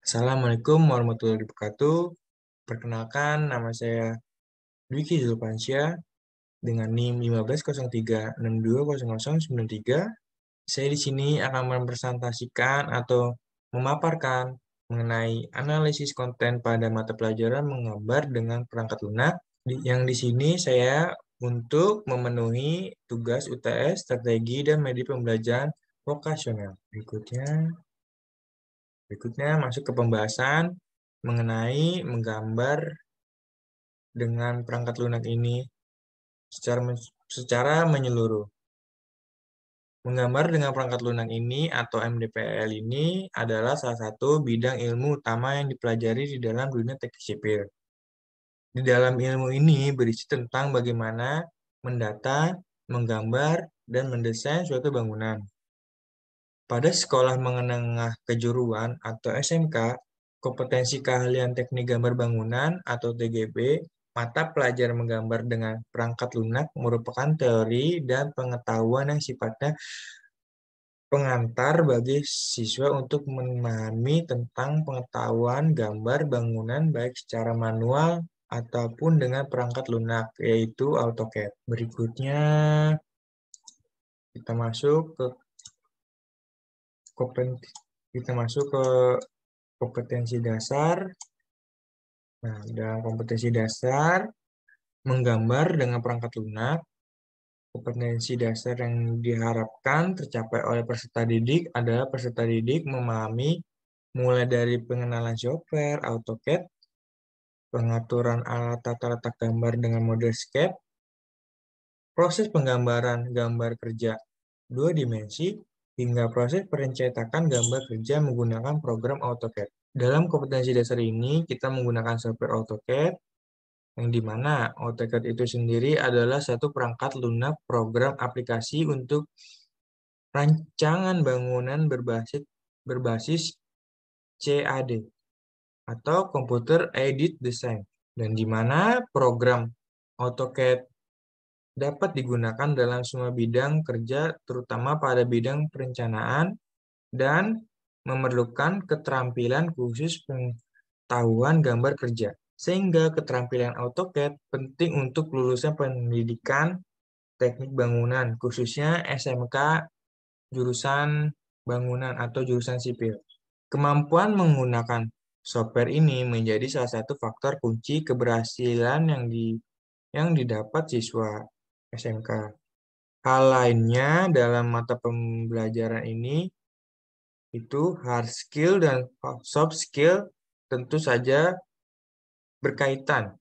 Assalamualaikum warahmatullahi wabarakatuh. Perkenalkan, nama saya Dwiki Zulfansyah dengan NIM 1503620093. Saya di sini akan mempresentasikan atau memaparkan mengenai analisis konten pada mata pelajaran menggambar dengan perangkat lunak. Yang di sini saya untuk memenuhi tugas UTS, strategi, dan media pembelajaran vokasional. Berikutnya masuk ke pembahasan mengenai menggambar dengan perangkat lunak ini secara menyeluruh. Menggambar dengan perangkat lunak ini atau MDPL ini adalah salah satu bidang ilmu utama yang dipelajari di dalam dunia teknik sipil. Di dalam ilmu ini berisi tentang bagaimana mendata, menggambar, dan mendesain suatu bangunan. Pada sekolah menengah kejuruan atau SMK, kompetensi keahlian teknik gambar bangunan atau TGB, mata pelajaran menggambar dengan perangkat lunak merupakan teori dan pengetahuan yang sifatnya pengantar bagi siswa untuk memahami tentang pengetahuan gambar bangunan baik secara manual ataupun dengan perangkat lunak, yaitu AutoCAD. Berikutnya, kita masuk ke kompetensi dasar. Nah, dalam kompetensi dasar, menggambar dengan perangkat lunak, kompetensi dasar yang diharapkan tercapai oleh peserta didik adalah peserta didik memahami mulai dari pengenalan software, AutoCAD, pengaturan alat tata letak gambar dengan model sketch, proses penggambaran gambar kerja dua dimensi, hingga proses pencetakan gambar kerja menggunakan program AutoCAD. Dalam kompetensi dasar ini, kita menggunakan software AutoCAD, yang dimana AutoCAD itu sendiri adalah satu perangkat lunak program aplikasi untuk rancangan bangunan berbasis CAD atau Computer Aided Design, dan di mana program AutoCAD dapat digunakan dalam semua bidang kerja, terutama pada bidang perencanaan dan memerlukan keterampilan khusus pengetahuan gambar kerja. Sehingga keterampilan AutoCAD penting untuk lulusan pendidikan teknik bangunan, khususnya SMK jurusan bangunan atau jurusan sipil. Kemampuan menggunakan software ini menjadi salah satu faktor kunci keberhasilan yang didapat siswa SMK. Hal lainnya dalam mata pembelajaran ini itu hard skill dan soft skill tentu saja berkaitan.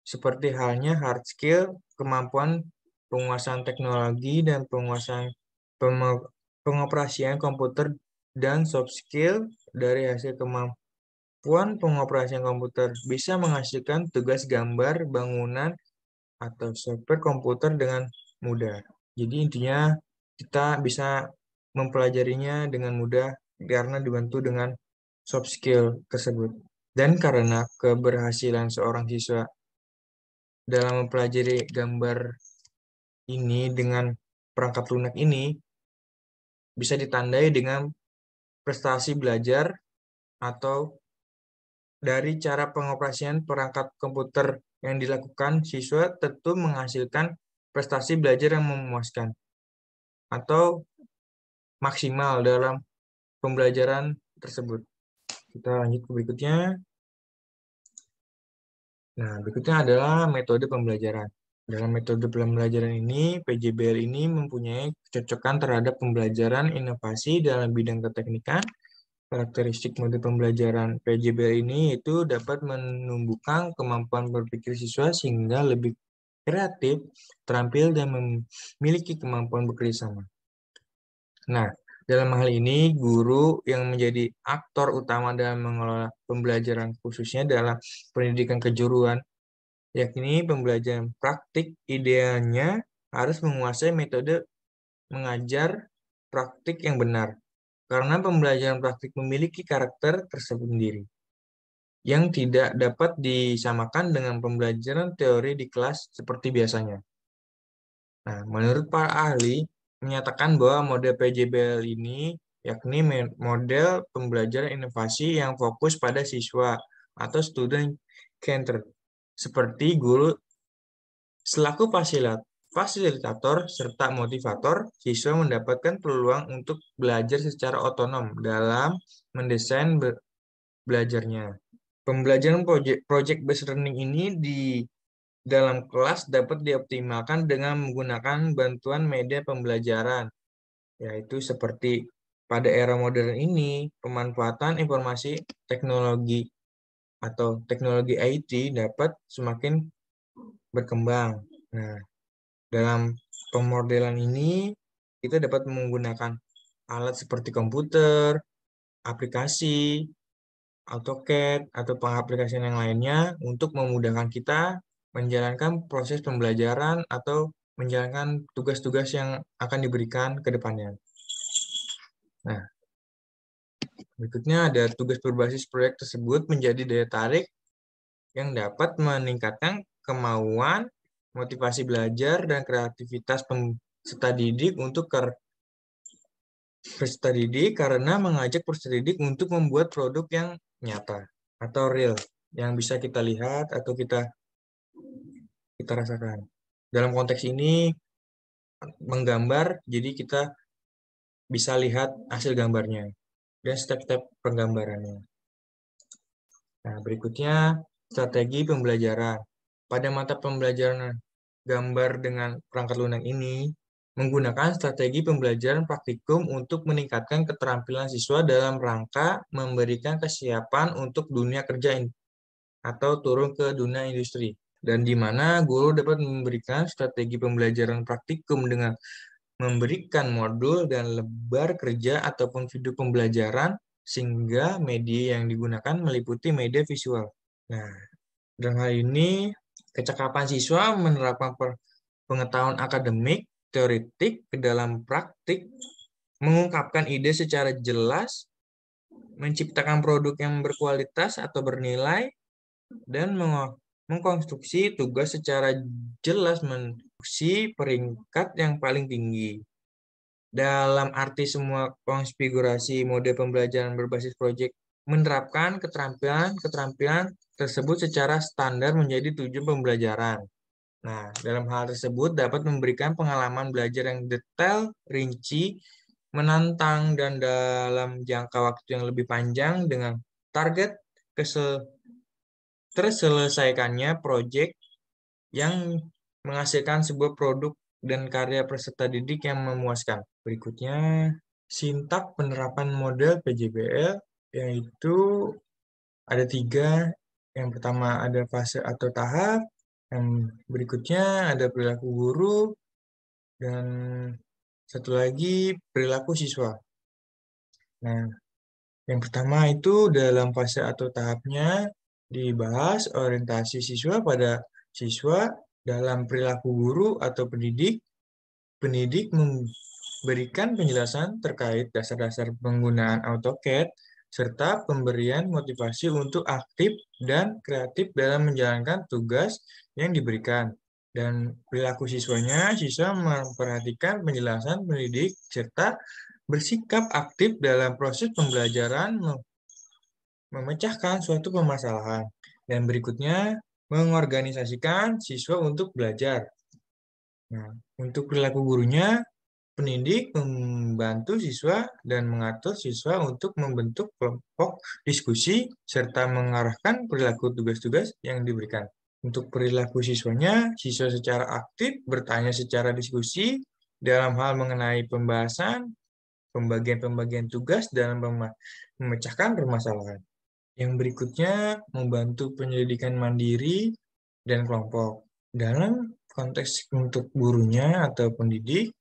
Seperti halnya hard skill, kemampuan penguasaan teknologi dan pengoperasian komputer, dan soft skill dari hasil kemampuan pengoperasian komputer bisa menghasilkan tugas gambar bangunan atau software komputer dengan mudah. Jadi intinya kita bisa mempelajarinya dengan mudah karena dibantu dengan soft skill tersebut. Dan karena keberhasilan seorang siswa dalam mempelajari gambar ini dengan perangkat lunak ini bisa ditandai dengan prestasi belajar atau dari cara pengoperasian perangkat komputer yang dilakukan, siswa tentu menghasilkan prestasi belajar yang memuaskan atau maksimal dalam pembelajaran tersebut. Kita lanjut ke berikutnya. Nah, berikutnya adalah metode pembelajaran. Dalam metode pembelajaran ini, PJBL ini mempunyai kecocokan terhadap pembelajaran inovasi dalam bidang keteknikan. Karakteristik metode pembelajaran PJBL ini itu dapat menumbuhkan kemampuan berpikir siswa sehingga lebih kreatif, terampil, dan memiliki kemampuan bekerja sama. Nah, dalam hal ini, guru yang menjadi aktor utama dalam mengelola pembelajaran khususnya dalam pendidikan kejuruan, yakni pembelajaran praktik, idealnya harus menguasai metode mengajar praktik yang benar, karena pembelajaran praktik memiliki karakter tersendiri yang tidak dapat disamakan dengan pembelajaran teori di kelas seperti biasanya. Nah, menurut para ahli, menyatakan bahwa model PJBL ini yakni model pembelajaran inovasi yang fokus pada siswa atau student centered. Seperti guru selaku fasilitator serta motivator, siswa mendapatkan peluang untuk belajar secara otonom dalam mendesain belajarnya. Pembelajaran project based learning ini di dalam kelas dapat dioptimalkan dengan menggunakan bantuan media pembelajaran, yaitu seperti pada era modern ini, pemanfaatan informasi teknologi atau teknologi IT dapat semakin berkembang. Nah, dalam pemodelan ini, kita dapat menggunakan alat seperti komputer, aplikasi, AutoCAD, atau pengaplikasian yang lainnya untuk memudahkan kita menjalankan proses pembelajaran atau menjalankan tugas-tugas yang akan diberikan ke depannya. Nah, berikutnya ada tugas berbasis proyek tersebut menjadi daya tarik yang dapat meningkatkan kemauan, motivasi belajar, dan kreativitas peserta didik karena mengajak peserta didik untuk membuat produk yang nyata atau real yang bisa kita lihat atau kita rasakan. Dalam konteks ini menggambar, jadi kita bisa lihat hasil gambarnya dan step-step penggambarannya. Nah, berikutnya strategi pembelajaran. Pada mata pembelajaran gambar dengan perangkat lunak ini, menggunakan strategi pembelajaran praktikum untuk meningkatkan keterampilan siswa dalam rangka memberikan kesiapan untuk dunia kerja atau turun ke dunia industri. Dan di mana guru dapat memberikan strategi pembelajaran praktikum dengan memberikan modul dan lebar kerja ataupun video pembelajaran sehingga media yang digunakan meliputi media visual. Nah, dalam hal ini kecakapan siswa menerapkan pengetahuan akademik, teoretik ke dalam praktik, mengungkapkan ide secara jelas, menciptakan produk yang berkualitas atau bernilai, dan mengkonstruksi tugas secara jelas menduksi peringkat yang paling tinggi. Dalam arti semua konfigurasi mode pembelajaran berbasis proyek menerapkan keterampilan tersebut secara standar menjadi tujuan pembelajaran. Nah, dalam hal tersebut dapat memberikan pengalaman belajar yang detail, rinci, menantang, dan dalam jangka waktu yang lebih panjang dengan target terselesaikannya proyek yang menghasilkan sebuah produk dan karya peserta didik yang memuaskan. Berikutnya, sintak penerapan model PJBL, yaitu ada 3. Yang pertama ada fase atau tahap, yang berikutnya ada perilaku guru, dan satu lagi perilaku siswa. Nah, yang pertama itu dalam fase atau tahapnya dibahas orientasi siswa pada siswa dalam perilaku guru atau pendidik. Pendidik memberikan penjelasan terkait dasar-dasar penggunaan AutoCAD serta pemberian motivasi untuk aktif dan kreatif dalam menjalankan tugas yang diberikan. Dan perilaku siswanya, siswa memperhatikan penjelasan pendidik serta bersikap aktif dalam proses pembelajaran memecahkan suatu permasalahan. Dan berikutnya, mengorganisasikan siswa untuk belajar. Nah, untuk perilaku gurunya, pendidik membantu siswa dan mengatur siswa untuk membentuk kelompok diskusi serta mengarahkan perilaku tugas-tugas yang diberikan. Untuk perilaku siswanya, siswa secara aktif bertanya secara diskusi dalam hal mengenai pembahasan, pembagian-pembagian tugas dalam memecahkan permasalahan. Yang berikutnya, membantu penyelidikan mandiri dan kelompok. Dalam konteks untuk gurunya atau pendidik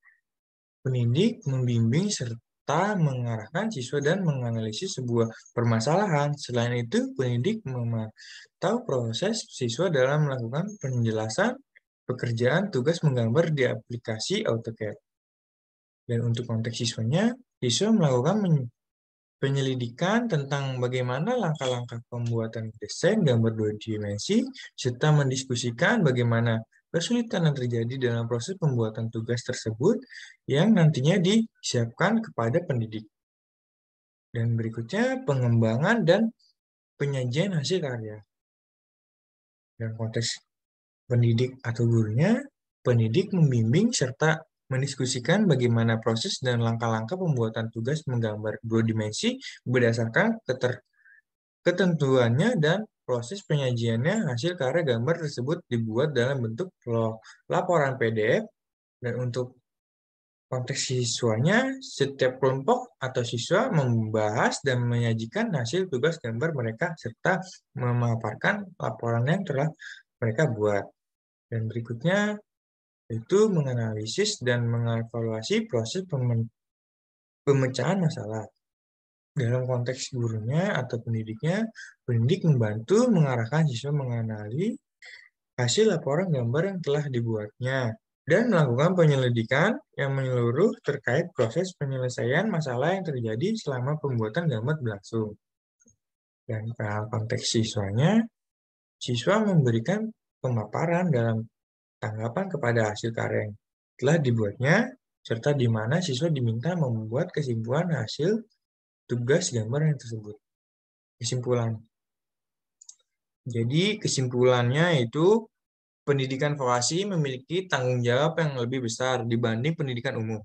membimbing serta mengarahkan siswa dan menganalisis sebuah permasalahan. Selain itu, pendidik memantau proses siswa dalam melakukan penjelasan pekerjaan tugas menggambar di aplikasi AutoCAD. Dan untuk konteks siswanya, siswa melakukan penyelidikan tentang bagaimana langkah-langkah pembuatan desain gambar 2 dimensi, serta mendiskusikan bagaimana kesulitan yang terjadi dalam proses pembuatan tugas tersebut yang nantinya disiapkan kepada pendidik. Dan berikutnya pengembangan dan penyajian hasil karya. Dalam konteks pendidik atau gurunya, pendidik membimbing serta mendiskusikan bagaimana proses dan langkah-langkah pembuatan tugas menggambar dua dimensi berdasarkan ketentuannya dan proses penyajiannya. Hasil karya gambar tersebut dibuat dalam bentuk laporan PDF, dan untuk konteks siswanya, setiap kelompok atau siswa membahas dan menyajikan hasil tugas gambar mereka serta memaparkan laporan yang telah mereka buat. Dan berikutnya itu menganalisis dan mengevaluasi proses pemecahan masalah. Dalam konteks gurunya atau pendidiknya, pendidik membantu mengarahkan siswa mengenali hasil laporan gambar yang telah dibuatnya dan melakukan penyelidikan yang menyeluruh terkait proses penyelesaian masalah yang terjadi selama pembuatan gambar berlangsung. Dan dalam konteks siswanya, siswa memberikan pemaparan dalam tanggapan kepada hasil karya yang telah dibuatnya, serta di mana siswa diminta membuat kesimpulan hasil tugas gambar yang tersebut. Kesimpulan. Jadi kesimpulannya itu pendidikan vokasi memiliki tanggung jawab yang lebih besar dibanding pendidikan umum,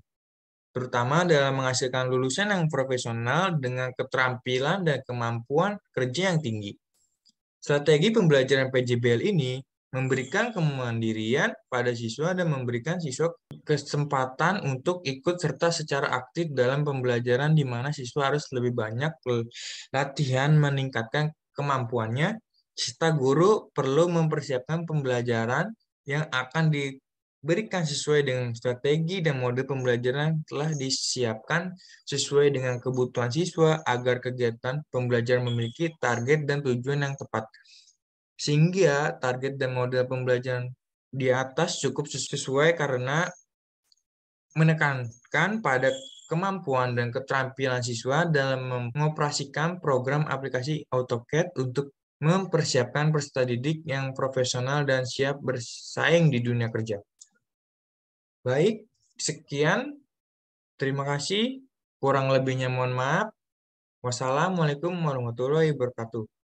terutama dalam menghasilkan lulusan yang profesional dengan keterampilan dan kemampuan kerja yang tinggi. Strategi pembelajaran PJBL ini memberikan kemandirian pada siswa dan memberikan siswa kesempatan untuk ikut serta secara aktif dalam pembelajaran, di mana siswa harus lebih banyak latihan meningkatkan kemampuannya, serta guru perlu mempersiapkan pembelajaran yang akan diberikan sesuai dengan strategi dan mode pembelajaran yang telah disiapkan sesuai dengan kebutuhan siswa agar kegiatan pembelajaran memiliki target dan tujuan yang tepat. Sehingga target dan model pembelajaran di atas cukup sesuai karena menekankan pada kemampuan dan keterampilan siswa dalam mengoperasikan program aplikasi AutoCAD untuk mempersiapkan peserta didik yang profesional dan siap bersaing di dunia kerja. Baik, sekian. Terima kasih. Kurang lebihnya mohon maaf. Wassalamualaikum warahmatullahi wabarakatuh.